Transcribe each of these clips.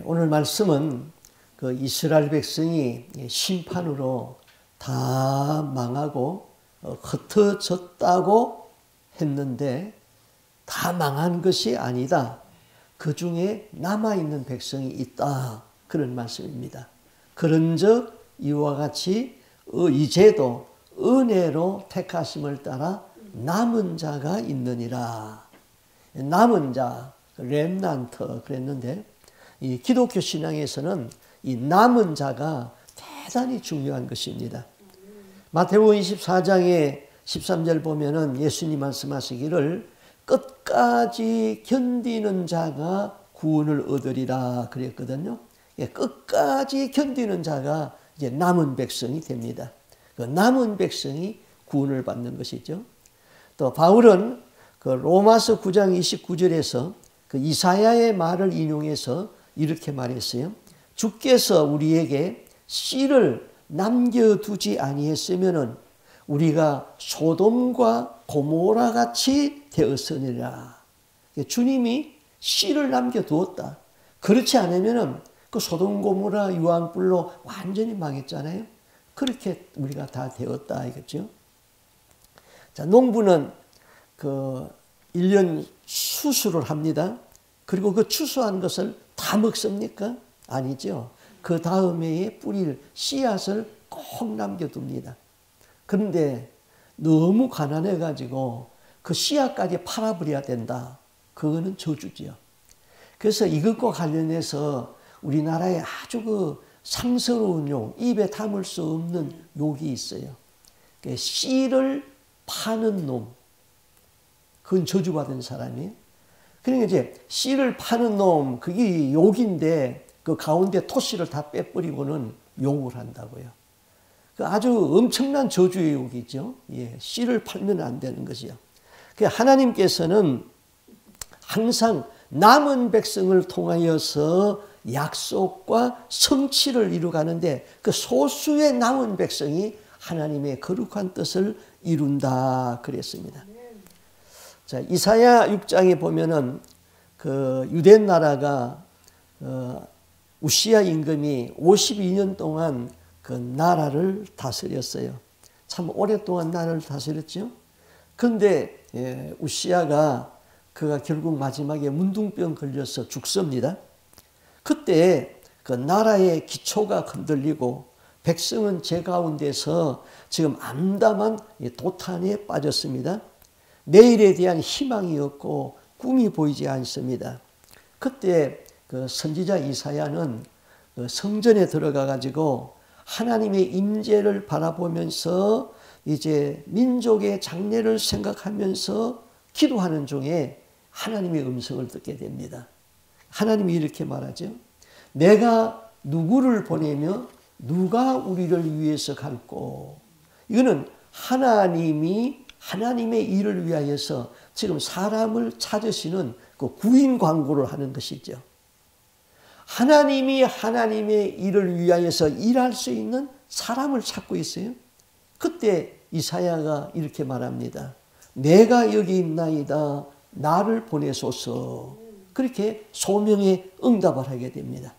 오늘 말씀은 그 이스라엘 백성이 심판으로 다 망하고 흩어졌다고 했는데 다 망한 것이 아니다. 그 중에 남아있는 백성이 있다. 그런 말씀입니다. 그런즉 이와 같이 이제도 은혜로 택하심을 따라 남은 자가 있느니라. 남은 자, 렘넌트 그랬는데 이 기독교 신앙에서는 이 남은 자가 대단히 중요한 것입니다. 마태복음 24장에 13절 보면은 예수님 말씀하시기를 끝까지 견디는 자가 구원을 얻으리라 그랬거든요. 끝까지 견디는 자가 이제 남은 백성이 됩니다. 그 남은 백성이 구원을 받는 것이죠. 또 바울은 그 로마서 9장 29절에서 그 이사야의 말을 인용해서 이렇게 말했어요. 주께서 우리에게 씨를 남겨두지 아니했으면은 우리가 소돔과 고모라 같이 되었으리라. 주님이 씨를 남겨두었다. 그렇지 않으면은 그 소돔 고모라 유황불로 완전히 망했잖아요. 그렇게 우리가 다 되었다 이거죠. 자, 농부는 그 1년 수수를 합니다. 그리고 그 추수한 것을 다 먹습니까? 아니죠. 그 다음 해에 뿌릴 씨앗을 꼭 남겨둡니다. 그런데 너무 가난해가지고 그 씨앗까지 팔아버려야 된다. 그거는 저주지요. 그래서 이것과 관련해서 우리나라에 아주 그 상스러운 용, 입에 담을 수 없는 욕이 있어요. 씨를 파는 놈. 그건 저주받은 사람이에요. 그러니까 이제 씨를 파는 놈, 그게 욕인데 그 가운데 토씨를 다 빼버리고는 욕을 한다고요. 그 아주 엄청난 저주의 욕이죠. 예, 씨를 팔면 안 되는 것이요. 하나님께서는 항상 남은 백성을 통하여서 약속과 성취를 이루가는데 그 소수의 남은 백성이 하나님의 거룩한 뜻을 이룬다 그랬습니다. 자, 이사야 6장에 보면은 그 유대 나라가 우시야 임금이 52년 동안 그 나라를 다스렸어요. 참 오랫동안 나라를 다스렸죠. 그런데 우시야가 그가 결국 마지막에 문둥병 걸려서 죽습니다. 그때 그 나라의 기초가 흔들리고 백성은 제 가운데서 지금 암담한 도탄에 빠졌습니다. 내일에 대한 희망이 없고 꿈이 보이지 않습니다. 그때 그 선지자 이사야는 그 성전에 들어가 가지고 하나님의 임재를 바라보면서 이제 민족의 장래를 생각하면서 기도하는 중에 하나님의 음성을 듣게 됩니다. 하나님이 이렇게 말하죠. 내가 누구를 보내며 누가 우리를 위해서 갈꼬. 이거는 하나님의 일을 위하여서 지금 사람을 찾으시는 그 구인 광고를 하는 것이죠. 하나님이 하나님의 일을 위하여서 일할 수 있는 사람을 찾고 있어요. 그때 이사야가 이렇게 말합니다. 내가 여기 있나이다. 나를 보내소서. 그렇게 소명에 응답을 하게 됩니다.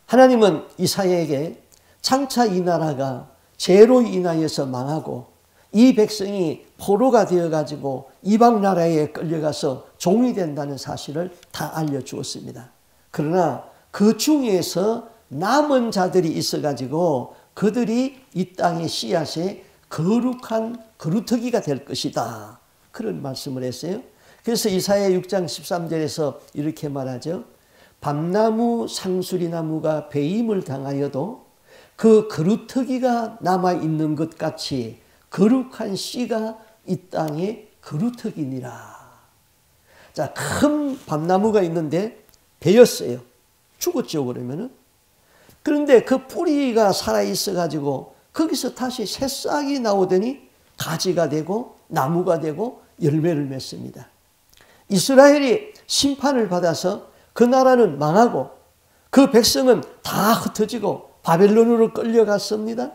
하나님은 이사야에게 장차 이 나라가 죄로 인하여서 망하고 이 백성이 포로가 되어가지고 이방 나라에 끌려가서 종이 된다는 사실을 다 알려주었습니다. 그러나 그 중에서 남은 자들이 있어가지고 그들이 이 땅의 씨앗에 거룩한 그루터기가 될 것이다. 그런 말씀을 했어요. 그래서 이사야 6장 13절에서 이렇게 말하죠. 밤나무 상수리나무가 배임을 당하여도 그 그루터기가 남아있는 것 같이 거룩한 씨가 이 땅에 그루터기니라. 자, 큰 밤나무가 있는데 베었어요. 죽었죠, 그러면은. 그런데 그 뿌리가 살아있어 가지고 거기서 다시 새싹이 나오더니 가지가 되고 나무가 되고 열매를 맺습니다. 이스라엘이 심판을 받아서 그 나라는 망하고 그 백성은 다 흩어지고 바벨론으로 끌려갔습니다.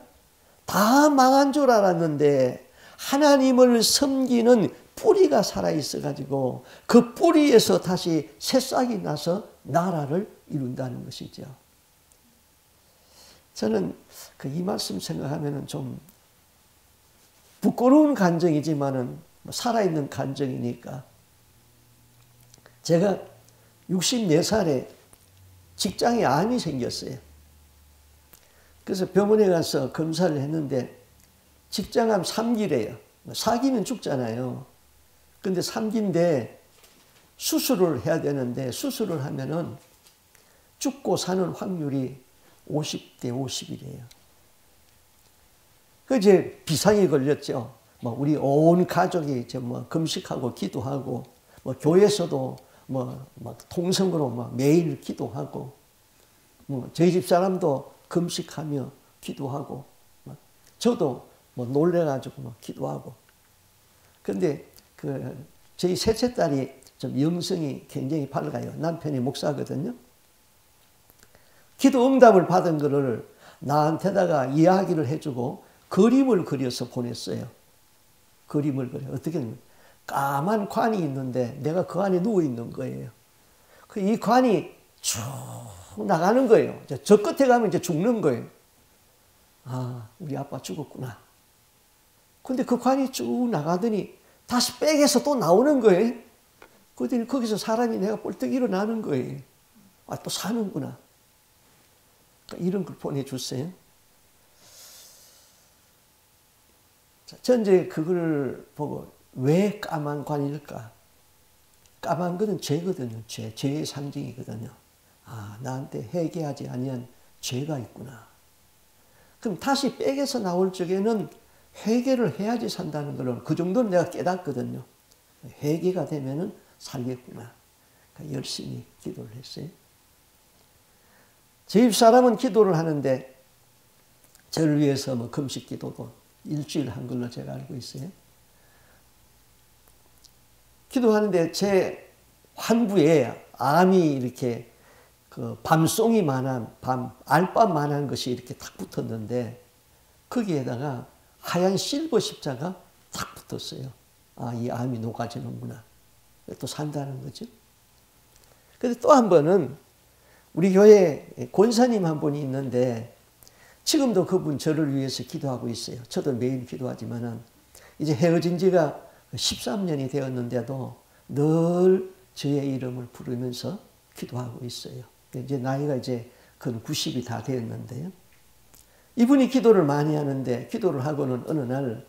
다 망한 줄 알았는데 하나님을 섬기는 뿌리가 살아있어 가지고 그 뿌리에서 다시 새싹이 나서 나라를 이룬다는 것이죠. 저는 이 말씀 생각하면 좀 부끄러운 감정이지만은 살아있는 감정이니까, 제가 64살에 직장에 암이 생겼어요. 그래서 병원에 가서 검사를 했는데 직장암 3기래요. 4기면 죽잖아요. 근데 3기인데 수술을 해야 되는데, 수술을 하면은 죽고 사는 확률이 50대 50이래요. 그 이제 비상이 걸렸죠. 우리 온 가족이 이제 금식하고 기도하고, 교회에서도 통성으로 매일 기도하고, 저희 집 사람도 금식하며 기도하고, 저도 놀래가지고 기도하고. 근데 저희 셋째 딸이 좀 영성이 굉장히 밝아요. 남편이 목사거든요. 기도 응답을 받은 거를 나한테다가 이야기를 해주고 그림을 그려서 보냈어요. 그림을 그려. 어떻게 하면 까만 관이 있는데 내가 그 안에 누워 있는 거예요. 이 관이 쭉 나가는 거예요. 저 끝에 가면 이제 죽는 거예요. 아, 우리 아빠 죽었구나. 근데 그 관이 쭉 나가더니 다시 백에서 또 나오는 거예요. 그랬더니 거기서 사람이 내가 뻘떡 일어나는 거예요. 아, 또 사는구나. 그러니까 이런 걸 보내줬어요. 전 이제 그걸 보고 왜 까만 관일까? 까만 거는 죄거든요. 죄의 상징이거든요. 아, 나한테 회개하지 아니한 죄가 있구나. 그럼 다시 백에서 나올 적에는 회개를 해야지 산다는 걸 그 정도는 내가 깨닫거든요. 회개가 되면은 살겠구나. 그러니까 열심히 기도를 했어요. 제 집사람은 기도를 하는데 저를 위해서 금식 기도도 일주일 한 걸로 제가 알고 있어요. 기도하는데 제 환부에 암이 이렇게 밤송이만한, 알밤만한 것이 이렇게 탁 붙었는데 거기에다가 하얀 실버 십자가 탁 붙었어요. 아, 이 암이 녹아지는구나. 또 산다는 거죠. 그런데 또 한 번은 우리 교회에 권사님 한 분이 있는데 지금도 그분 저를 위해서 기도하고 있어요. 저도 매일 기도하지만은 이제 헤어진 지가 13년이 되었는데도 늘 저의 이름을 부르면서 기도하고 있어요. 이제 나이가 이제 근 90이 다 되었는데요. 이분이 기도를 많이 하는데 기도를 하고는 어느 날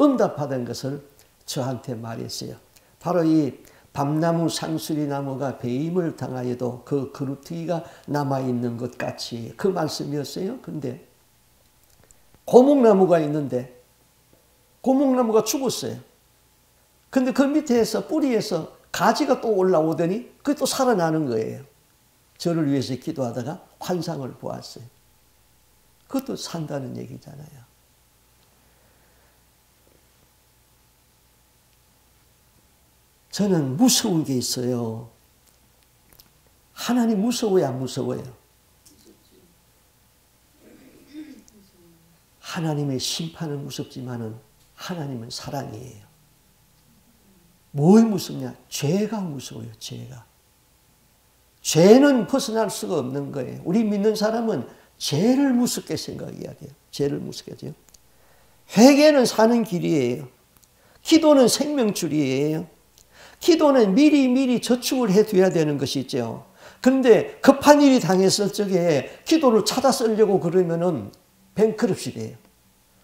응답받은 것을 저한테 말했어요. 바로 이 밤나무 상수리 나무가 배임을 당하여도 그 그루터기가 남아있는 것 같이, 그 말씀이었어요. 근데 고목나무가 있는데 고목나무가 죽었어요. 근데 그 밑에서 뿌리에서 가지가 또 올라오더니 그게 또 살아나는 거예요. 저를 위해서 기도하다가 환상을 보았어요. 그것도 산다는 얘기잖아요. 저는 무서운 게 있어요. 하나님 무서워요, 안 무서워요? 하나님의 심판은 무섭지만은 하나님은 사랑이에요. 뭘 무섭냐? 죄가 무서워요, 죄가. 죄는 벗어날 수가 없는 거예요. 우리 믿는 사람은 죄를 무섭게 생각해야 돼요. 죄를 무섭게 해야 돼요. 회개는 사는 길이에요. 기도는 생명줄이에요. 기도는 미리 저축을 해둬야 되는 것이죠. 그런데 급한 일이 당했을 적에 기도를 찾아 쓰려고 그러면은 뱅크럽시 돼요.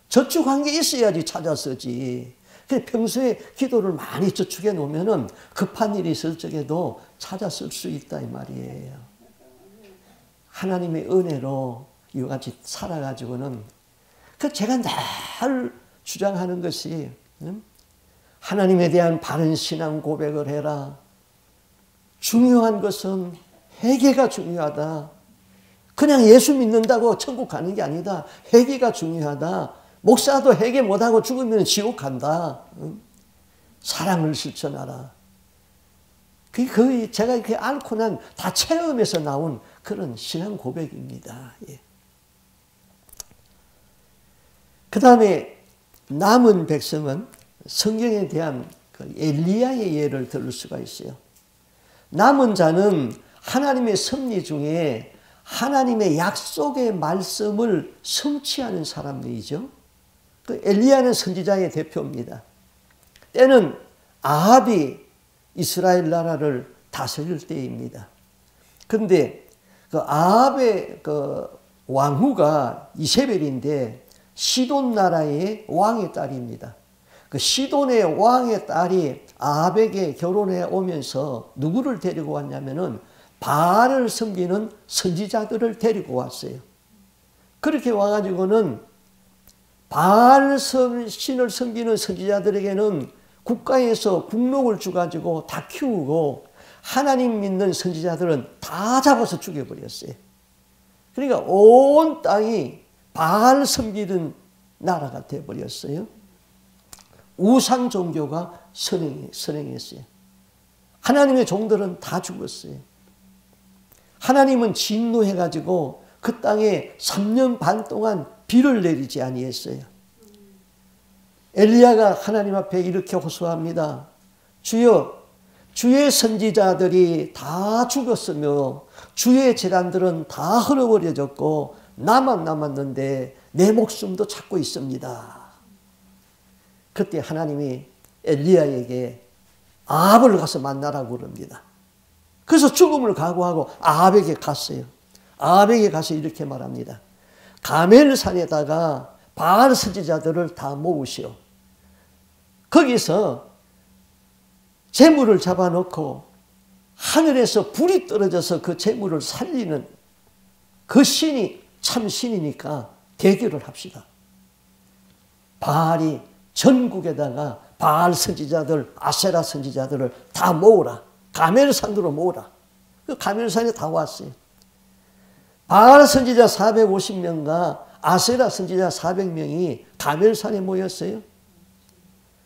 저축한 게 있어야지 찾아 쓰지. 평소에 기도를 많이 저축해 놓으면은 급한 일이 있을 적에도 찾아 쓸 수 있다 이 말이에요. 하나님의 은혜로 이와 같이 살아가지고는 제가 늘 주장하는 것이 하나님에 대한 바른 신앙 고백을 해라. 중요한 것은 회개가 중요하다. 그냥 예수 믿는다고 천국 가는 게 아니다. 회개가 중요하다. 목사도 회개 못하고 죽으면 지옥 간다. 사랑을 실천하라. 그게 거의 제가 이렇게 앓고 난 다 체험에서 나온 그런 신앙 고백입니다. 예. 그 다음에 남은 백성은 성경에 대한 엘리야의 예를 들을 수가 있어요. 남은 자는 하나님의 섭리 중에 하나님의 약속의 말씀을 성취하는 사람들이죠. 그 엘리야는 선지자의 대표입니다. 때는 아합이 이스라엘 나라를 다스릴 때입니다. 그런데 그 아합의 그 왕후가 이세벨인데 시돈 나라의 왕의 딸입니다. 그 시돈의 왕의 딸이 아합에게 결혼해 오면서 누구를 데리고 왔냐면은 바알을 섬기는 선지자들을 데리고 왔어요. 그렇게 와가지고는 바알 신을 섬기는 선지자들에게는 국가에서 국록을 주가지고 다 키우고 하나님 믿는 선지자들은 다 잡아서 죽여버렸어요. 그러니까 온 땅이 바알 섬기는 나라가 되어버렸어요. 우상 종교가 선행했어요. 하나님의 종들은 다 죽었어요. 하나님은 진노해가지고 그 땅에 3년 반 동안 비를 내리지 아니했어요. 엘리야가 하나님 앞에 이렇게 호소합니다. 주여, 주의 선지자들이 다 죽었으며 주의 재단들은 다 흘러버려졌고 나만 남았는데 내 목숨도 찾고 있습니다. 그때 하나님이 엘리야에게 아합을 가서 만나라고 그럽니다. 그래서 죽음을 각오하고 아합에게 갔어요. 아합에게 가서 이렇게 말합니다. 가멜산에다가 바알 선지자들을 다 모으시오. 거기서 재물을 잡아놓고 하늘에서 불이 떨어져서 그 재물을 살리는 그 신이 참 신이니까 대결을 합시다. 바알이 전국에다가 바알 선지자들, 아세라 선지자들을 다 모으라. 가멜산으로 모으라. 그 가멜산에 다 왔어요. 바알 선지자 450명과 아세라 선지자 400명이 가멜산에 모였어요.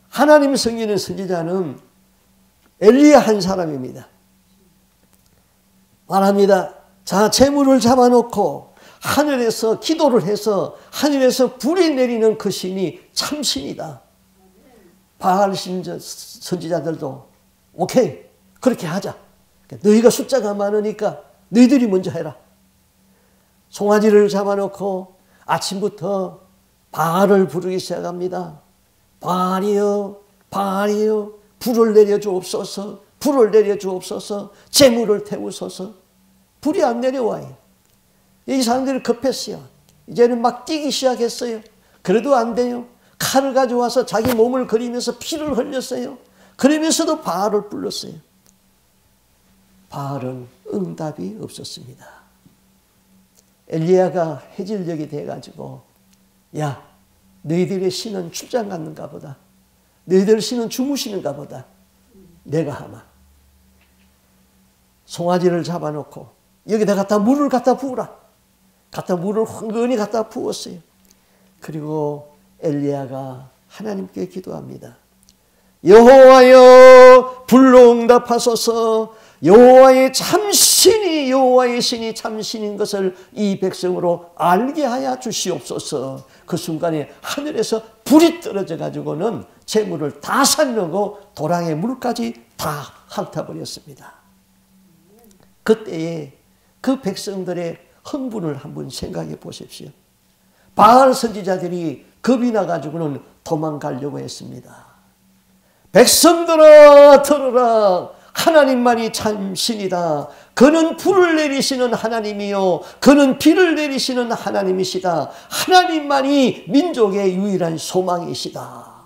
하나님 섬기는 선지자는 엘리야 한 사람입니다. 말합니다. 자, 재물을 잡아놓고 하늘에서 기도를 해서 하늘에서 불이 내리는 그 신이 참신이다. 바알 선지자들도 오케이, 그렇게 하자. 너희가 숫자가 많으니까 너희들이 먼저 해라. 송아지를 잡아놓고 아침부터 바알을 부르기 시작합니다. 바알이여, 바알이여, 불을 내려주옵소서, 불을 내려주옵소서, 재물을 태우소서. 불이 안 내려와요. 이 사람들이 급했어요. 이제는 막 뛰기 시작했어요. 그래도 안 돼요. 칼을 가져와서 자기 몸을 그리면서 피를 흘렸어요. 그러면서도 바알을 불렀어요. 바알은 응답이 없었습니다. 엘리야가 해질녘이 돼가지고 야, 너희들의 신은 출장 갔는가 보다. 너희들 신은 주무시는가 보다. 내가 하마. 송아지를 잡아놓고 여기다 갖다 물을 갖다 부으라. 갖다 물을 흥건히 갖다 부었어요. 그리고 엘리야가 하나님께 기도합니다. 여호와여, 불로 응답하소서. 여호와의 참신이, 여호와의 신이 참신인 것을 이 백성으로 알게 하여 주시옵소서. 그 순간에 하늘에서 불이 떨어져 가지고는 재물을 다 살려고 도랑의 물까지 다 핥아버렸습니다. 그때에 그 백성들의 흥분을 한번 생각해 보십시오. 바알 선지자들이 겁이 나가지고는 도망가려고 했습니다. 백성들아 들으라. 하나님만이 참신이다. 그는 불을 내리시는 하나님이요, 그는 비를 내리시는 하나님이시다. 하나님만이 민족의 유일한 소망이시다.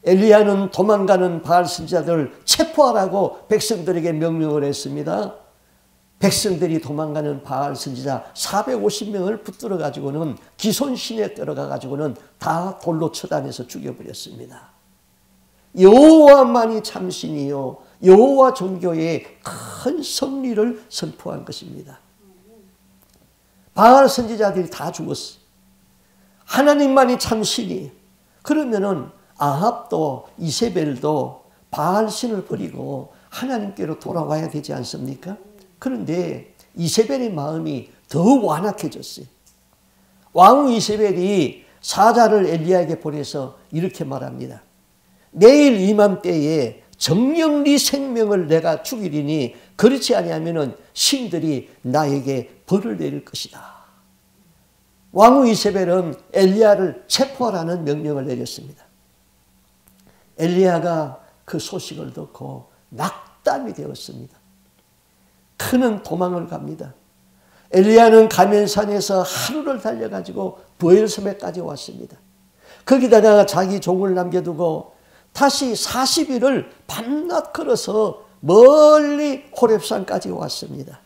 엘리야는 도망가는 바알 선지자들을 체포하라고 백성들에게 명령을 했습니다. 백성들이 도망가는 바알 선지자 450명을 붙들어 가지고는 기손신에 들어가 가지고는 다 돌로 처단해서 죽여버렸습니다. 여호와만이 참신이요, 여호와 종교의 큰 승리를 선포한 것입니다. 바알 선지자들이 다 죽었어요. 하나님만이 참신이. 그러면은 아합도 이세벨도 바알 신을 버리고 하나님께로 돌아와야 되지 않습니까? 그런데 이세벨의 마음이 더 완악해졌어요. 왕 이세벨이 사자를 엘리야에게 보내서 이렇게 말합니다. 내일 이맘때에 정령 네 생명을 내가 죽이리니 그렇지 아니하면은 신들이 나에게 벌을 내릴 것이다. 왕후 이세벨은 엘리야를 체포하라는 명령을 내렸습니다. 엘리야가 그 소식을 듣고 낙담이 되었습니다. 그는 도망을 갑니다. 엘리야는 가멜산에서 하루를 달려가지고 브엘세바까지 왔습니다. 거기다가 자기 종을 남겨두고 다시 40일을 밤낮 걸어서 멀리 호렙산까지 왔습니다.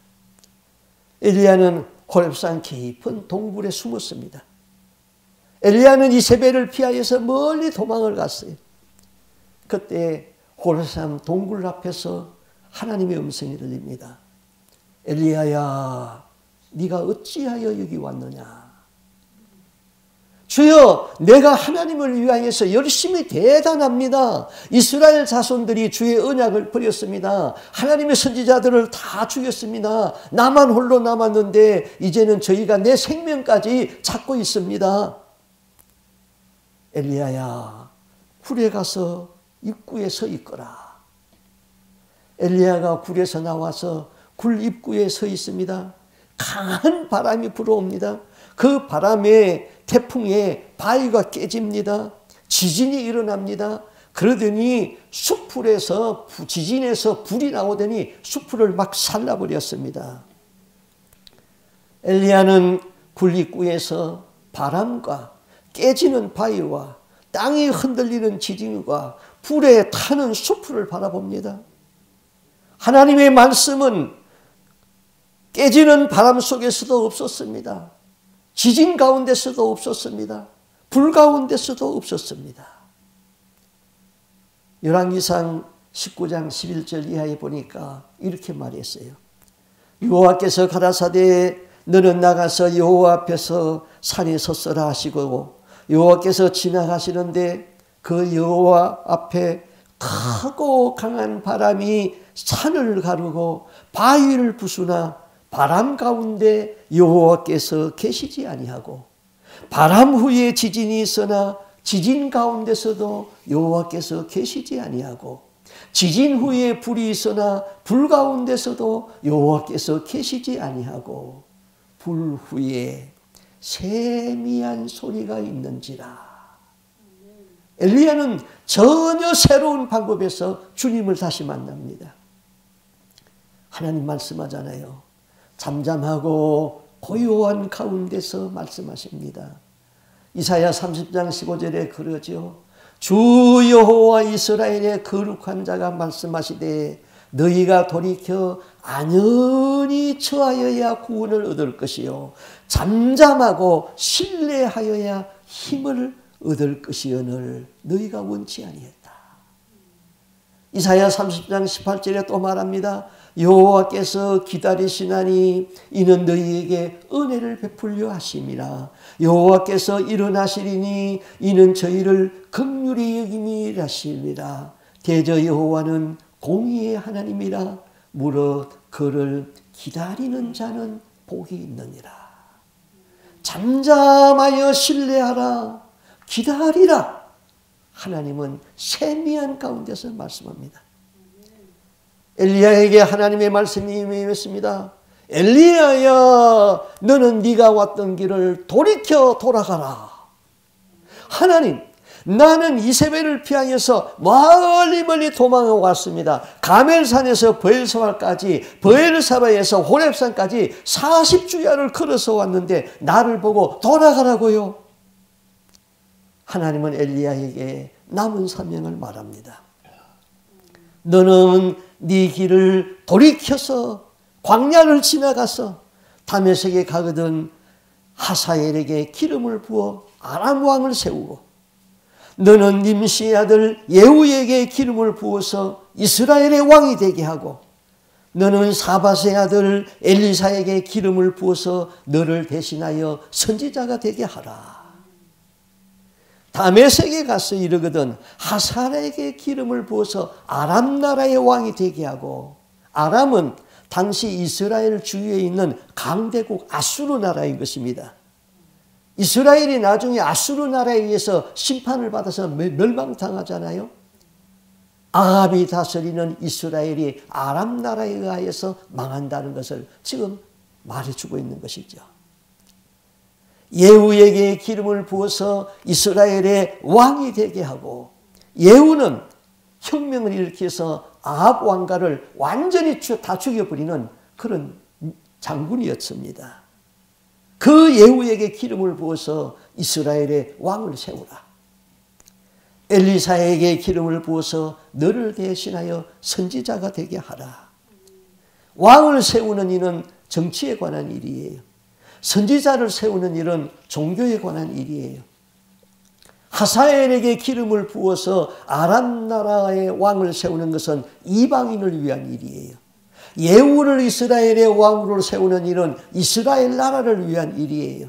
엘리야는 호렙산 깊은 동굴에 숨었습니다. 엘리야는 이세벨을 피하여서 멀리 도망을 갔어요. 그때 호렙산 동굴 앞에서 하나님의 음성이 들립니다. 엘리야야, 네가 어찌하여 여기 왔느냐? 주여, 내가 하나님을 위하여서 열심히 대단합니다. 이스라엘 자손들이 주의 언약을 버렸습니다. 하나님의 선지자들을 다 죽였습니다. 나만 홀로 남았는데 이제는 저희가 내 생명까지 찾고 있습니다. 엘리야야, 굴에 가서 입구에 서 있거라. 엘리야가 굴에서 나와서 굴 입구에 서 있습니다. 강한 바람이 불어옵니다. 그 바람에 태풍에 바위가 깨집니다. 지진이 일어납니다. 그러더니 숲풀에서 지진에서 불이 나오더니 숲풀을 막 살라버렸습니다. 엘리야는 굴 입구에서 바람과 깨지는 바위와 땅이 흔들리는 지진과 불에 타는 숲풀을 바라봅니다. 하나님의 말씀은 깨지는 바람 속에서도 없었습니다. 지진 가운데서도 없었습니다. 불 가운데서도 없었습니다. 열왕기상 19장 11절 이하에 보니까 이렇게 말했어요. 여호와께서 가라사대 너는 나가서 여호와 앞에서 산에 섰으라 하시고 여호와께서 지나가시는데 그 여호와 앞에 크고 강한 바람이 산을 가르고 바위를 부수나 바람 가운데 여호와께서 계시지 아니하고 바람 후에 지진이 있으나 지진 가운데서도 여호와께서 계시지 아니하고 지진 후에 불이 있으나 불 가운데서도 여호와께서 계시지 아니하고 불 후에 세미한 소리가 있는지라. 엘리야는 전혀 새로운 방법에서 주님을 다시 만납니다. 하나님 말씀하잖아요. 잠잠하고 고요한 가운데서 말씀하십니다. 이사야 30장 15절에 그러죠. 주 여호와 이스라엘의 거룩한 자가 말씀하시되 너희가 돌이켜 안연히 처하여야 구원을 얻을 것이요 잠잠하고 신뢰하여야 힘을 얻을 것이오늘 너희가 원치 아니했다. 이사야 30장 18절에 또 말합니다. 여호와께서 기다리시나니 이는 너희에게 은혜를 베풀려 하심이라. 여호와께서 일어나시리니 이는 저희를 긍휼히 여김이라 하심이라. 대저 여호와는 공의의 하나님이라. 무릇 그를 기다리는 자는 복이 있느니라. 잠잠하여 신뢰하라. 기다리라. 하나님은 세미한 가운데서 말씀합니다. 엘리야에게 하나님의 말씀이 임했습니다. 엘리야야, 너는 네가 왔던 길을 돌이켜 돌아가라. 하나님, 나는 이세벨을 피하여서 멀리 멀리 도망하고 왔습니다. 가멜산에서 브엘세바까지, 브엘세바에서 호렙산까지 40주야를 걸어서 왔는데 나를 보고 돌아가라고요. 하나님은 엘리야에게 남은 사명을 말합니다. 너는 네 길을 돌이켜서 광야를 지나가서 다메섹에 가거든 하사엘에게 기름을 부어 아람 왕을 세우고 너는 님시의 아들 예후에게 기름을 부어서 이스라엘의 왕이 되게 하고 너는 사밧의 아들 엘리사에게 기름을 부어서 너를 대신하여 선지자가 되게 하라. 다메섹에 가서 이르거든 하사엘에게 기름을 부어서 아람 나라의 왕이 되게 하고 아람은 당시 이스라엘 주위에 있는 강대국 아수르 나라인 것입니다. 이스라엘이 나중에 아수르 나라에 의해서 심판을 받아서 멸망당하잖아요. 아합이 다스리는 이스라엘이 아람 나라에 의하여서 망한다는 것을 지금 말해주고 있는 것이죠. 예후에게 기름을 부어서 이스라엘의 왕이 되게 하고, 예후는 혁명을 일으켜서 아합 왕가를 완전히 다 죽여버리는 그런 장군이었습니다. 그 예후에게 기름을 부어서 이스라엘의 왕을 세우라. 엘리사에게 기름을 부어서 너를 대신하여 선지자가 되게 하라. 왕을 세우는 일은 정치에 관한 일이에요. 선지자를 세우는 일은 종교에 관한 일이에요. 하사엘에게 기름을 부어서 아람 나라의 왕을 세우는 것은 이방인을 위한 일이에요. 예후를 이스라엘의 왕으로 세우는 일은 이스라엘 나라를 위한 일이에요.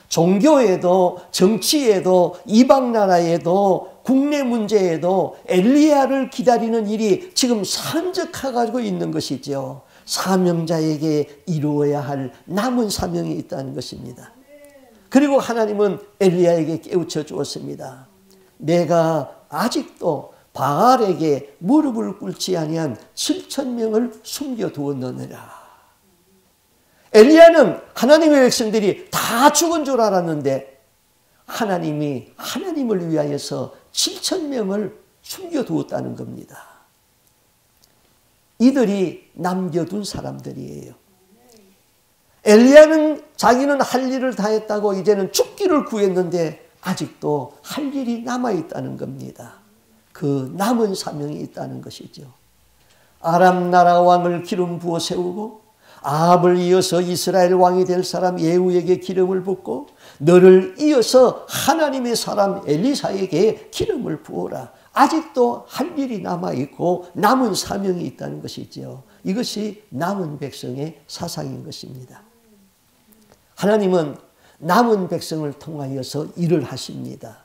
종교에도 정치에도 이방 나라에도 국내 문제에도 엘리야를 기다리는 일이 지금 산적해가지고 있는 것이죠. 사명자에게 이루어야 할 남은 사명이 있다는 것입니다. 그리고 하나님은 엘리야에게 깨우쳐 주었습니다. 내가 아직도 바알에게 무릎을 꿇지 아니한 7,000명을 숨겨두었느니라. 엘리야는 하나님의 백성들이 다 죽은 줄 알았는데 하나님이 하나님을 위하여서 7,000명을 숨겨두었다는 겁니다. 이들이 남겨둔 사람들이에요. 엘리야는 자기는 할 일을 다 했다고 이제는 죽기를 구했는데 아직도 할 일이 남아있다는 겁니다. 그 남은 사명이 있다는 것이죠. 아람 나라 왕을 기름 부어 세우고 아합을 이어서 이스라엘 왕이 될 사람 예후에게 기름을 붓고 너를 이어서 하나님의 사람 엘리사에게 기름을 부어라. 아직도 할 일이 남아있고 남은 사명이 있다는 것이죠. 이것이 남은 백성의 사상인 것입니다. 하나님은 남은 백성을 통하여서 일을 하십니다.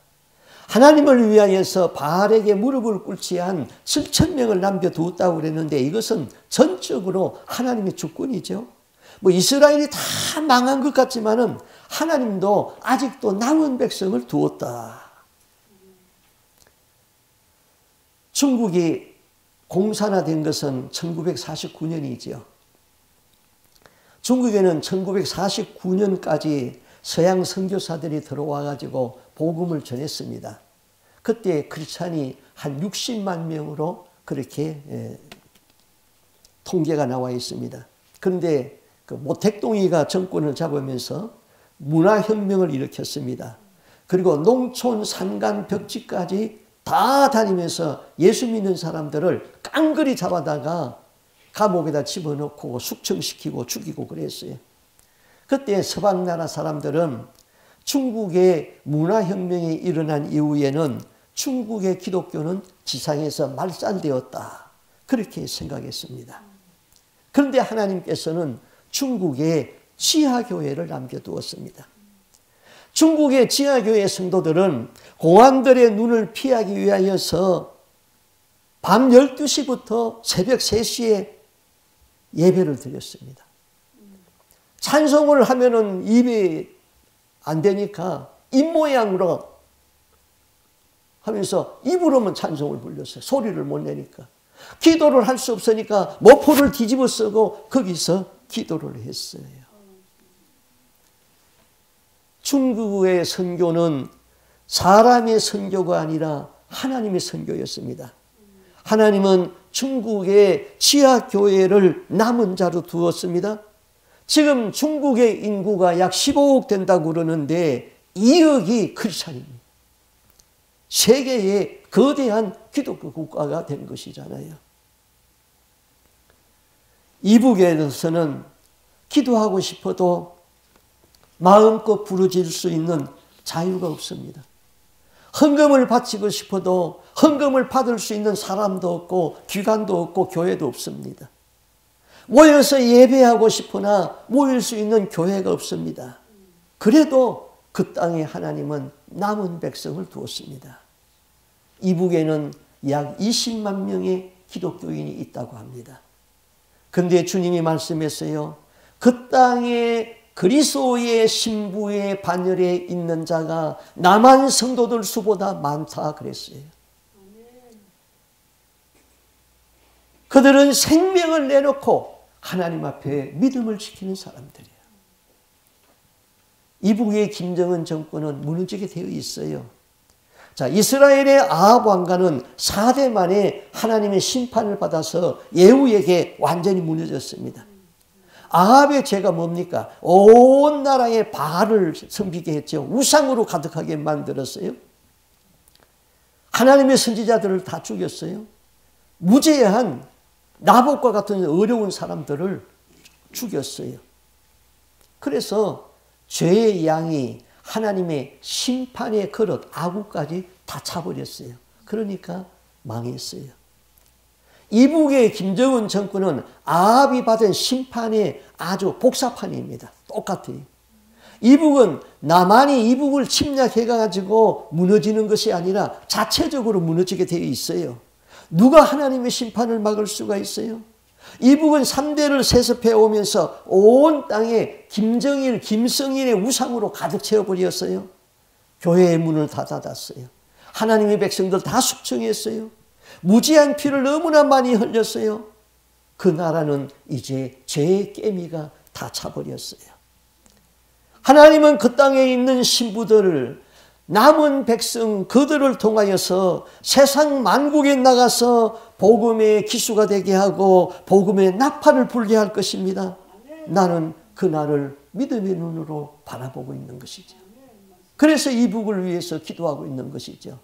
하나님을 위하여서 바알에게 무릎을 꿇지 한 7,000명을 남겨두었다고 그랬는데 이것은 전적으로 하나님의 주권이죠. 이스라엘이 다 망한 것 같지만은 하나님도 아직도 남은 백성을 두었다. 중국이 공산화된 것은 1949년이죠. 중국에는 1949년까지 서양 선교사들이 들어와 가지고 복음을 전했습니다. 그때 크리스찬이 한 60만 명으로 그렇게 통계가 나와 있습니다. 그런데 그 모택동이가 정권을 잡으면서 문화혁명을 일으켰습니다. 그리고 농촌 산간 벽지까지 다 다니면서 예수 믿는 사람들을 깡그리 잡아다가 감옥에다 집어넣고 숙청시키고 죽이고 그랬어요. 그때 서방 나라 사람들은 중국의 문화혁명이 일어난 이후에는 중국의 기독교는 지상에서 말살되었다. 그렇게 생각했습니다. 그런데 하나님께서는 중국에 지하교회를 남겨두었습니다. 중국의 지하교회 성도들은 공안들의 눈을 피하기 위하여서 밤 12시부터 새벽 3시에 예배를 드렸습니다. 찬송을 하면은 입이 안 되니까 입모양으로 하면서 입으로만 찬송을 불렸어요. 소리를 못 내니까. 기도를 할 수 없으니까 모포를 뒤집어 쓰고 거기서 기도를 했어요. 중국의 선교는 사람의 선교가 아니라 하나님의 선교였습니다. 하나님은 중국의 지하교회를 남은 자로 두었습니다. 지금 중국의 인구가 약 15억 된다고 그러는데 2억이 크리스찬입니다. 세계의 거대한 기독교 국가가 된 것이잖아요. 이북에서는 기도하고 싶어도 마음껏 부르짖을 수 있는 자유가 없습니다. 헌금을 바치고 싶어도 헌금을 받을 수 있는 사람도 없고 기관도 없고 교회도 없습니다. 모여서 예배하고 싶으나 모일 수 있는 교회가 없습니다. 그래도 그 땅에 하나님은 남은 백성을 두었습니다. 이북에는 약 20만 명의 기독교인이 있다고 합니다. 그런데 주님이 말씀했어요. 그 땅에 그리스도의 신부의 반열에 있는 자가 남한 성도들 수보다 많다 그랬어요. 그들은 생명을 내놓고 하나님 앞에 믿음을 지키는 사람들이에요. 이북의 김정은 정권은 무너지게 되어 있어요. 자, 이스라엘의 아합 왕가는 4대 만에 하나님의 심판을 받아서 예후에게 완전히 무너졌습니다. 아합의 죄가 뭡니까? 온 나라에 바알을 섬기게 했죠. 우상으로 가득하게 만들었어요. 하나님의 선지자들을 다 죽였어요. 무죄한 나봇과 같은 어려운 사람들을 죽였어요. 그래서 죄의 양이 하나님의 심판의 그릇 아구까지 다 차버렸어요. 그러니까 망했어요. 이북의 김정은 정권은 아합이 받은 심판의 아주 복사판입니다. 똑같아요. 이북은 남한이 이북을 침략해가지고 무너지는 것이 아니라 자체적으로 무너지게 되어 있어요. 누가 하나님의 심판을 막을 수가 있어요? 이북은 3대를 세습해 오면서 온 땅에 김정일, 김성일의 우상으로 가득 채워버렸어요. 교회의 문을 다 닫았어요. 하나님의 백성들 다 숙청했어요. 무지한 피를 너무나 많이 흘렸어요. 그 나라는 이제 죄의 깨미가 다 차버렸어요. 하나님은 그 땅에 있는 신부들을 남은 백성 그들을 통하여서 세상 만국에 나가서 복음의 기수가 되게 하고 복음의 나팔을 불게 할 것입니다. 나는 그날을 믿음의 눈으로 바라보고 있는 것이죠. 그래서 이북을 위해서 기도하고 있는 것이죠.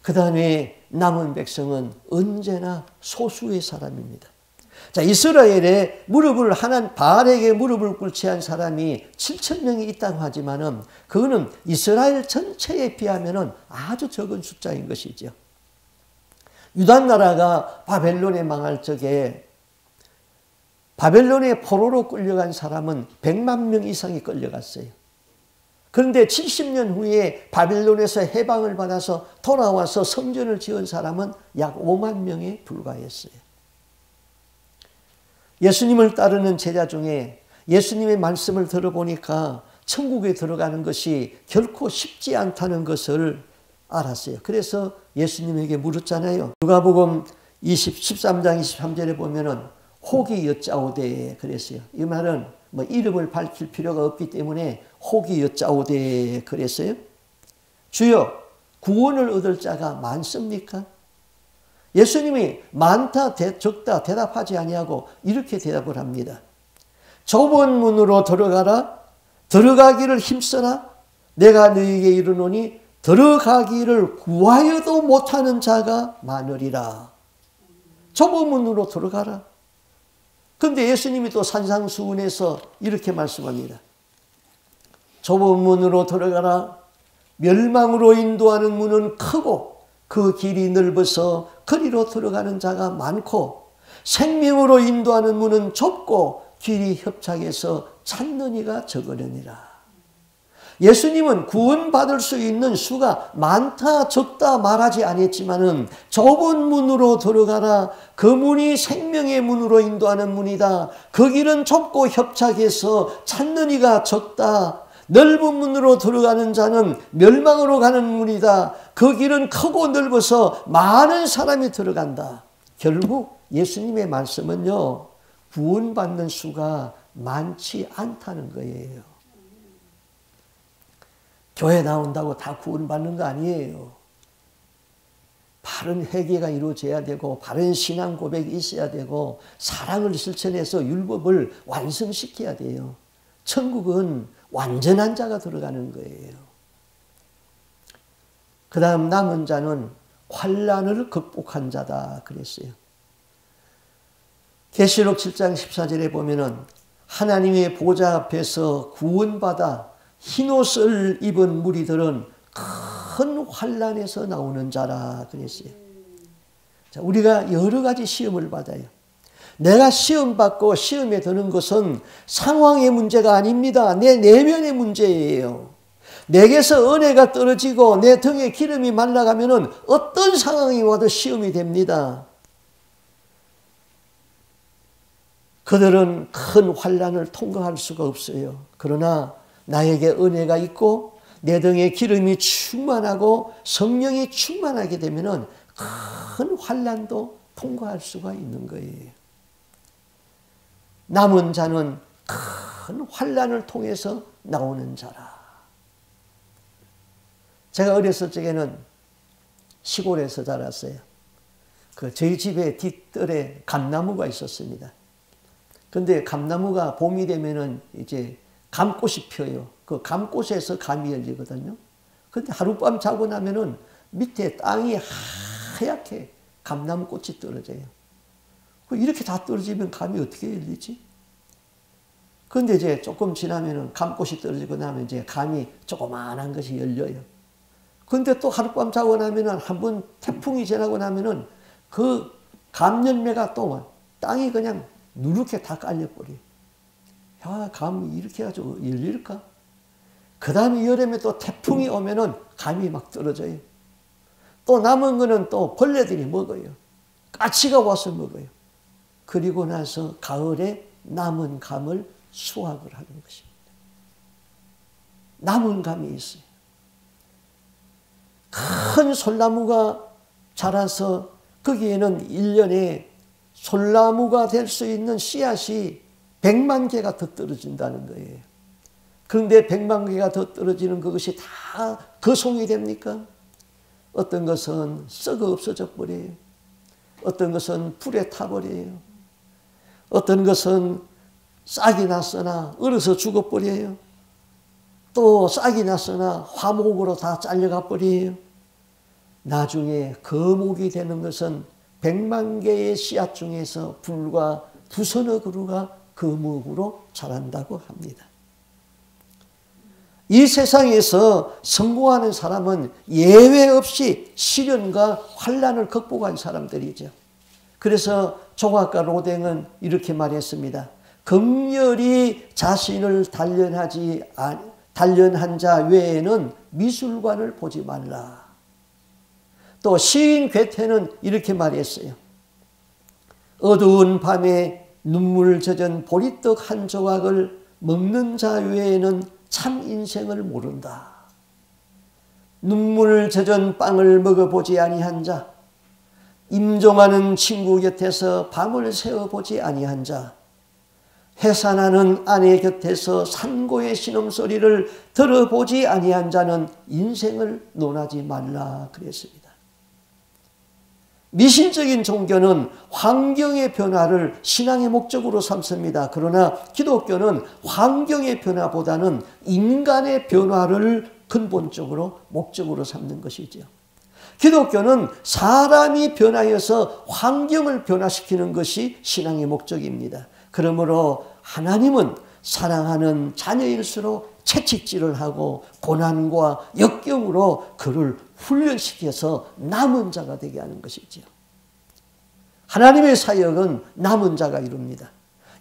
그 다음에 남은 백성은 언제나 소수의 사람입니다. 자, 이스라엘에 바알에게 무릎을 꿇지 한 사람이 7,000명이 있다고 하지만은 그거는 이스라엘 전체에 비하면은 아주 적은 숫자인 것이죠. 유다 나라가 바벨론에 망할 적에 바벨론의 포로로 끌려간 사람은 100만 명 이상이 끌려갔어요. 그런데 70년 후에 바벨론에서 해방을 받아서 돌아와서 성전을 지은 사람은 약 5만 명에 불과했어요. 예수님을 따르는 제자 중에 예수님의 말씀을 들어보니까 천국에 들어가는 것이 결코 쉽지 않다는 것을 알았어요. 그래서 예수님에게 물었잖아요. 누가복음 13장 23절에 보면은 혹이 여짜오되 그랬어요. 이 말은 뭐 이름을 밝힐 필요가 없기 때문에 혹이 여짜오되 그랬어요. 주여, 구원을 얻을 자가 많습니까? 예수님이 많다 적다 대답하지 아니하고 이렇게 대답을 합니다. 좁은 문으로 들어가라. 들어가기를 힘써라. 내가 너희에게 이르노니 들어가기를 구하여도 못하는 자가 많으리라. 좁은 문으로 들어가라. 그런데 예수님이 또 산상수훈에서 이렇게 말씀합니다. 좁은 문으로 들어가라. 멸망으로 인도하는 문은 크고 그 길이 넓어서 그리로 들어가는 자가 많고 생명으로 인도하는 문은 좁고 길이 협착해서 찾는 이가 적으려니라. 예수님은 구원받을 수 있는 수가 많다 적다 말하지 않았지만은 좁은 문으로 들어가라. 그 문이 생명의 문으로 인도하는 문이다. 그 길은 좁고 협착해서 찾는 이가 적다. 넓은 문으로 들어가는 자는 멸망으로 가는 문이다. 그 길은 크고 넓어서 많은 사람이 들어간다. 결국 예수님의 말씀은요, 구원받는 수가 많지 않다는 거예요. 교회 나온다고 다 구원받는 거 아니에요. 바른 회개가 이루어져야 되고 바른 신앙 고백이 있어야 되고 사랑을 실천해서 율법을 완성시켜야 돼요. 천국은 완전한 자가 들어가는 거예요. 그 다음 남은 자는 환난을 극복한 자다 그랬어요. 계시록 7장 14절에 보면은 하나님의 보좌 앞에서 구원받아 흰옷을 입은 무리들은 큰 환난에서 나오는 자라 그랬어요. 자, 우리가 여러 가지 시험을 받아요. 내가 시험 받고 시험에 드는 것은 상황의 문제가 아닙니다. 내 내면의 문제예요. 내게서 은혜가 떨어지고 내 등에 기름이 말라가면은 어떤 상황이 와도 시험이 됩니다. 그들은 큰 환난을 통과할 수가 없어요. 그러나 나에게 은혜가 있고 내 등에 기름이 충만하고 성령이 충만하게 되면은 큰 환난도 통과할 수가 있는 거예요. 남은 자는 큰 환난을 통해서 나오는 자라. 제가 어렸을 적에는 시골에서 자랐어요. 저희 집에 뒷뜰에 감나무가 있었습니다. 근데 감나무가 봄이 되면은 이제 감꽃이 펴요. 그 감꽃에서 감이 열리거든요. 근데 하룻밤 자고 나면은 밑에 땅이 하얗게 감나무 꽃이 떨어져요. 이렇게 다 떨어지면 감이 어떻게 열리지? 근데 이제 조금 지나면은 감꽃이 떨어지고 나면 이제 감이 조그마한 것이 열려요. 근데 또 하룻밤 자고 나면은 한번 태풍이 지나고 나면은 그 감열매가 또 땅이 그냥 누렇게 다 깔려버려요. 야, 감이 이렇게 해가지고 열릴까? 그 다음에 여름에 또 태풍이 오면은 감이 막 떨어져요. 또 남은 거는 또 벌레들이 먹어요. 까치가 와서 먹어요. 그리고 나서 가을에 남은 감을 수확을 하는 것입니다. 남은 감이 있어요. 큰 솔나무가 자라서 거기에는 1년에 솔나무가 될 수 있는 씨앗이 100만 개가 더 떨어진다는 거예요. 그런데 100만 개가 더 떨어지는 그것이 다 거송이 됩니까? 어떤 것은 썩어 없어져 버려요. 어떤 것은 불에 타버려요. 어떤 것은 싹이 났으나 얼어서 죽어버려요. 또 싹이 났으나 화목으로 다 잘려가 버려요. 나중에 거목이 되는 것은 100만 개의 씨앗 중에서 불과 두서너 그루가 거목으로 자란다고 합니다. 이 세상에서 성공하는 사람은 예외 없이 시련과 환난을 극복한 사람들이죠. 그래서 조각가 로댕은 이렇게 말했습니다. 극렬히 자신을 단련한 자 외에는 미술관을 보지 말라. 또 시인 괴테는 이렇게 말했어요. 어두운 밤에 눈물 젖은 보리떡 한 조각을 먹는 자 외에는 참 인생을 모른다. 눈물 젖은 빵을 먹어보지 아니한 자, 임종하는 친구 곁에서 밤을 새워보지 아니한 자, 해산하는 아내 곁에서 산고의 신음소리를 들어보지 아니한 자는 인생을 논하지 말라 그랬습니다. 미신적인 종교는 환경의 변화를 신앙의 목적으로 삼습니다. 그러나 기독교는 환경의 변화보다는 인간의 변화를 근본적으로 목적으로 삼는 것이죠. 기독교는 사람이 변하여서 환경을 변화시키는 것이 신앙의 목적입니다. 그러므로 하나님은 사랑하는 자녀일수록 채찍질을 하고 고난과 역경으로 그를 훈련시켜서 남은 자가 되게 하는 것이죠. 하나님의 사역은 남은 자가 이룹니다.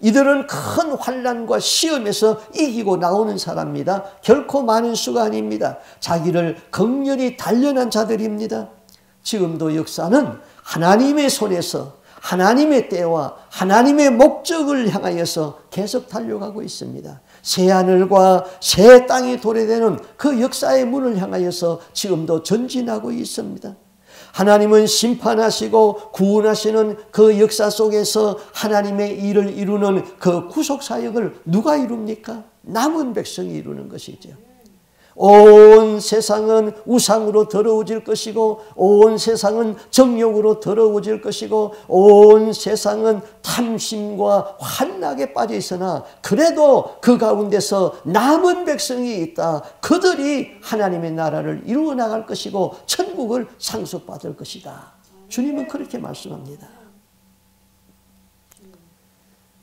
이들은 큰 환난과 시험에서 이기고 나오는 사람입니다. 결코 많은 수가 아닙니다. 자기를 극렬히 단련한 자들입니다. 지금도 역사는 하나님의 손에서 하나님의 때와 하나님의 목적을 향하여서 계속 달려가고 있습니다. 새하늘과 새 땅이 도래되는 그 역사의 문을 향하여서 지금도 전진하고 있습니다. 하나님은 심판하시고 구원하시는 그 역사 속에서 하나님의 일을 이루는 그 구속사역을 누가 이룹니까? 남은 백성이 이루는 것이죠. 온 세상은 우상으로 더러워질 것이고 온 세상은 정욕으로 더러워질 것이고 온 세상은 탐심과 환락에 빠져 있으나 그래도 그 가운데서 남은 백성이 있다. 그들이 하나님의 나라를 이루어 나갈 것이고 천국을 상속받을 것이다. 주님은 그렇게 말씀합니다.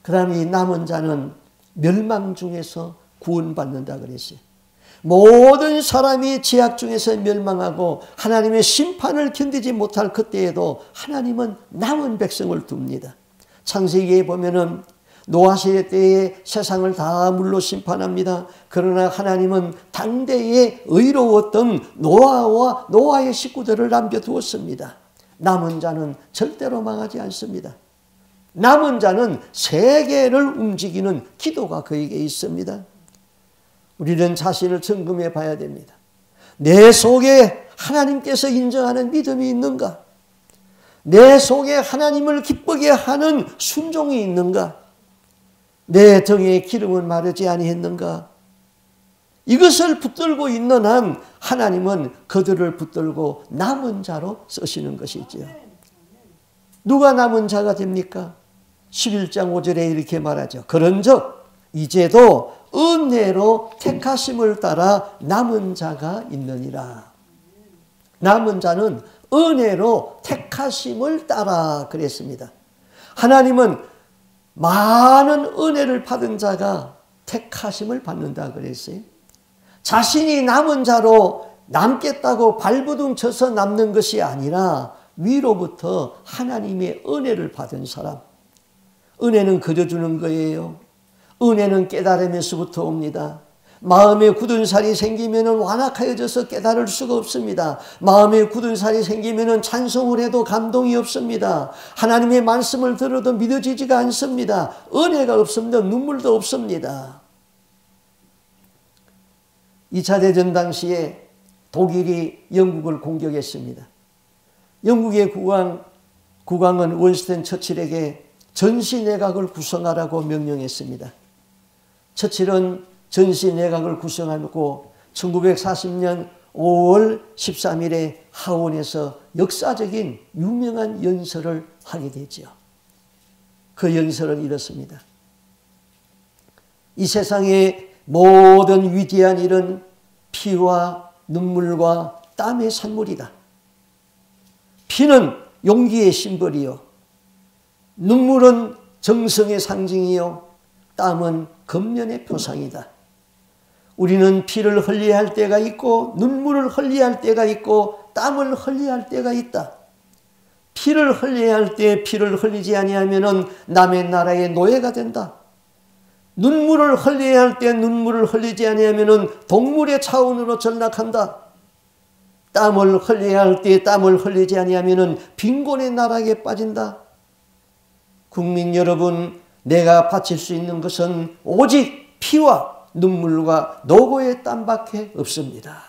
그 다음에 이 남은 자는 멸망 중에서 구원받는다 그랬어요. 모든 사람이 죄악 중에서 멸망하고 하나님의 심판을 견디지 못할 그때에도 하나님은 남은 백성을 둡니다. 창세기에 보면은 노아 시대 때에 세상을 다 물로 심판합니다. 그러나 하나님은 당대에 의로웠던 노아와 노아의 식구들을 남겨두었습니다. 남은 자는 절대로 망하지 않습니다. 남은 자는 세계를 움직이는 기도가 그에게 있습니다. 우리는 자신을 점검해 봐야 됩니다. 내 속에 하나님께서 인정하는 믿음이 있는가? 내 속에 하나님을 기쁘게 하는 순종이 있는가? 내 등에 기름은 마르지 아니했는가? 이것을 붙들고 있는 한 하나님은 그들을 붙들고 남은 자로 쓰시는 것이지요. 누가 남은 자가 됩니까? 11장 5절에 이렇게 말하죠. 그런즉 이제도 은혜로 택하심을 따라 남은 자가 있느니라. 남은 자는 은혜로 택하심을 따라 그랬습니다. 하나님은 많은 은혜를 받은 자가 택하심을 받는다 그랬어요. 자신이 남은 자로 남겠다고 발부둥 쳐서 남는 것이 아니라 위로부터 하나님의 은혜를 받은 사람. 은혜는 그려주는 거예요. 은혜는 깨달음에서부터 옵니다. 마음에 굳은 살이 생기면 완악하여져서 깨달을 수가 없습니다. 마음에 굳은 살이 생기면 찬송을 해도 감동이 없습니다. 하나님의 말씀을 들어도 믿어지지가 않습니다. 은혜가 없으면 눈물도 없습니다. 2차 대전 당시에 독일이 영국을 공격했습니다. 영국의 국왕은 윈스턴 처칠에게 전시내각을 구성하라고 명령했습니다. 처칠은 전시내각을 구성하고 1940년 5월 13일에 하원에서 역사적인 유명한 연설을 하게 되죠. 그 연설은 이렇습니다. 이 세상의 모든 위대한 일은 피와 눈물과 땀의 산물이다. 피는 용기의 심벌이요, 눈물은 정성의 상징이요, 땀은 근면의 표상이다. 우리는 피를 흘려야 할 때가 있고 눈물을 흘려야 할 때가 있고 땀을 흘려야 할 때가 있다. 피를 흘려야 할 때 피를 흘리지 아니하면 남의 나라의 노예가 된다. 눈물을 흘려야 할 때 눈물을 흘리지 아니하면 동물의 차원으로 전락한다. 땀을 흘려야 할 때 땀을 흘리지 아니하면 빈곤의 나락에 빠진다. 국민 여러분, 내가 바칠 수 있는 것은 오직 피와 눈물과 노고의 땀밖에 없습니다.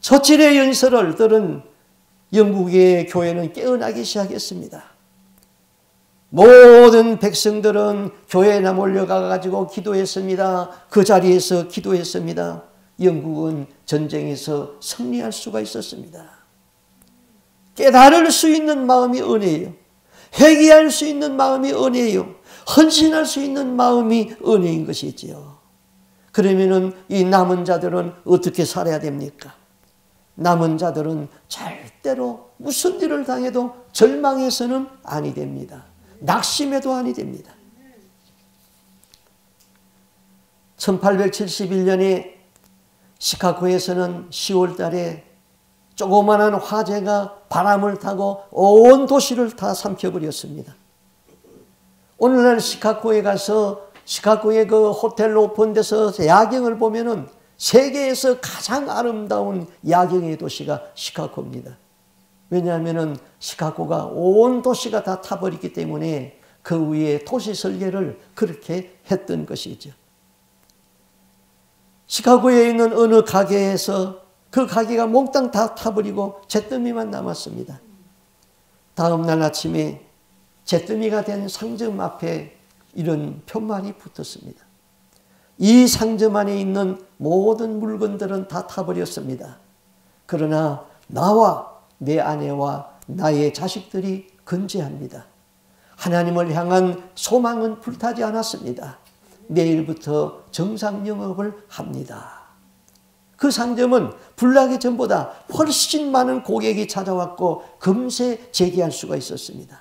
처칠의 연설을 들은 영국의 교회는 깨어나기 시작했습니다. 모든 백성들은 교회에 몰려가가지고 기도했습니다. 그 자리에서 기도했습니다. 영국은 전쟁에서 승리할 수가 있었습니다. 깨달을 수 있는 마음이 은혜예요. 회개할 수 있는 마음이 은혜예요. 헌신할 수 있는 마음이 은혜인 것이지요. 그러면은 이 남은 자들은 어떻게 살아야 됩니까? 남은 자들은 절대로 무슨 일을 당해도 절망해서는 아니 됩니다. 낙심해도 아니 됩니다. 1871년에 시카고에서는 10월 달에 조그마한 화재가 바람을 타고 온 도시를 다 삼켜버렸습니다. 오늘날 시카고에 가서 시카고의 그 호텔 높은 데서 야경을 보면은 세계에서 가장 아름다운 야경의 도시가 시카고입니다. 왜냐하면은 시카고가 온 도시가 다 타버렸기 때문에 그 위에 도시 설계를 그렇게 했던 것이죠. 시카고에 있는 어느 가게에서 그 가게가 몽땅 다 타버리고 잿더미만 남았습니다. 다음 날 아침에 잿더미가 된 상점 앞에 이런 표말이 붙었습니다. 이 상점 안에 있는 모든 물건들은 다 타버렸습니다. 그러나 나와 내 아내와 나의 자식들이 건재합니다. 하나님을 향한 소망은 불타지 않았습니다. 내일부터 정상 영업을 합니다. 그 상점은 불나기 전보다 훨씬 많은 고객이 찾아왔고 금세 재개할 수가 있었습니다.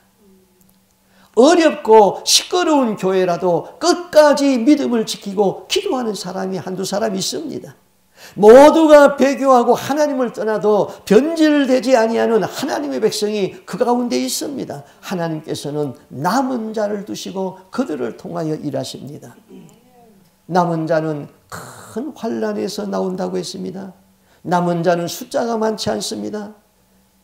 어렵고 시끄러운 교회라도 끝까지 믿음을 지키고 기도하는 사람이 한두 사람 있습니다. 모두가 배교하고 하나님을 떠나도 변질되지 아니하는 하나님의 백성이 그 가운데 있습니다. 하나님께서는 남은 자를 두시고 그들을 통하여 일하십니다. 남은 자는 큰 환난에서 나온다고 했습니다. 남은 자는 숫자가 많지 않습니다.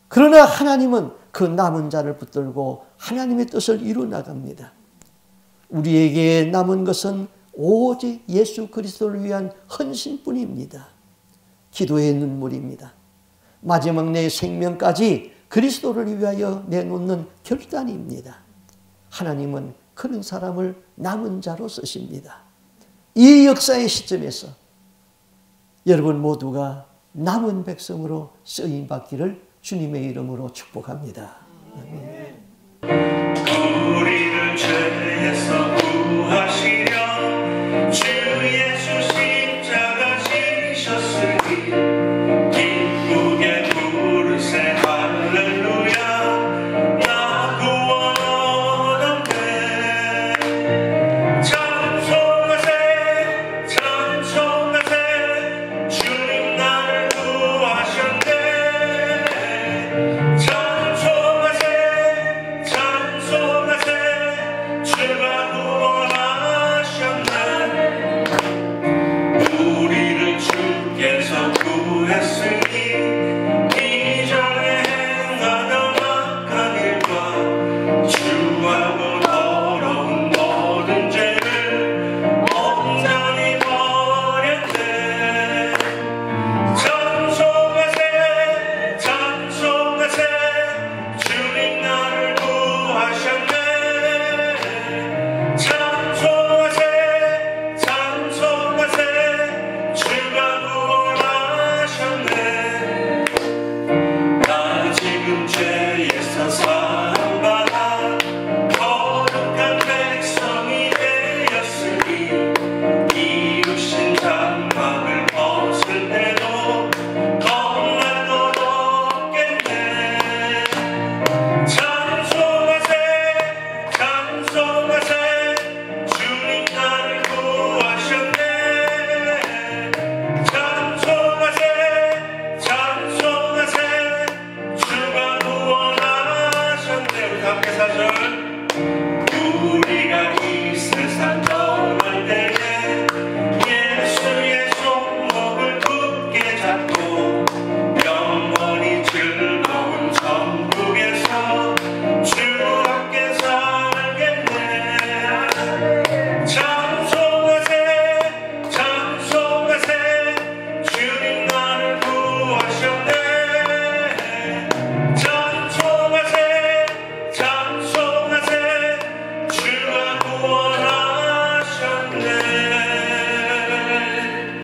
그러나 하나님은 그 남은 자를 붙들고 하나님의 뜻을 이루 나갑니다. 우리에게 남은 것은 오직 예수 그리스도를 위한 헌신뿐입니다. 기도의 눈물입니다. 마지막 내 생명까지 그리스도를 위하여 내놓는 결단입니다. 하나님은 그런 사람을 남은 자로 쓰십니다. 이 역사의 시점에서 여러분 모두가 남은 백성으로 쓰임받기를 주님의 이름으로 축복합니다. 아멘.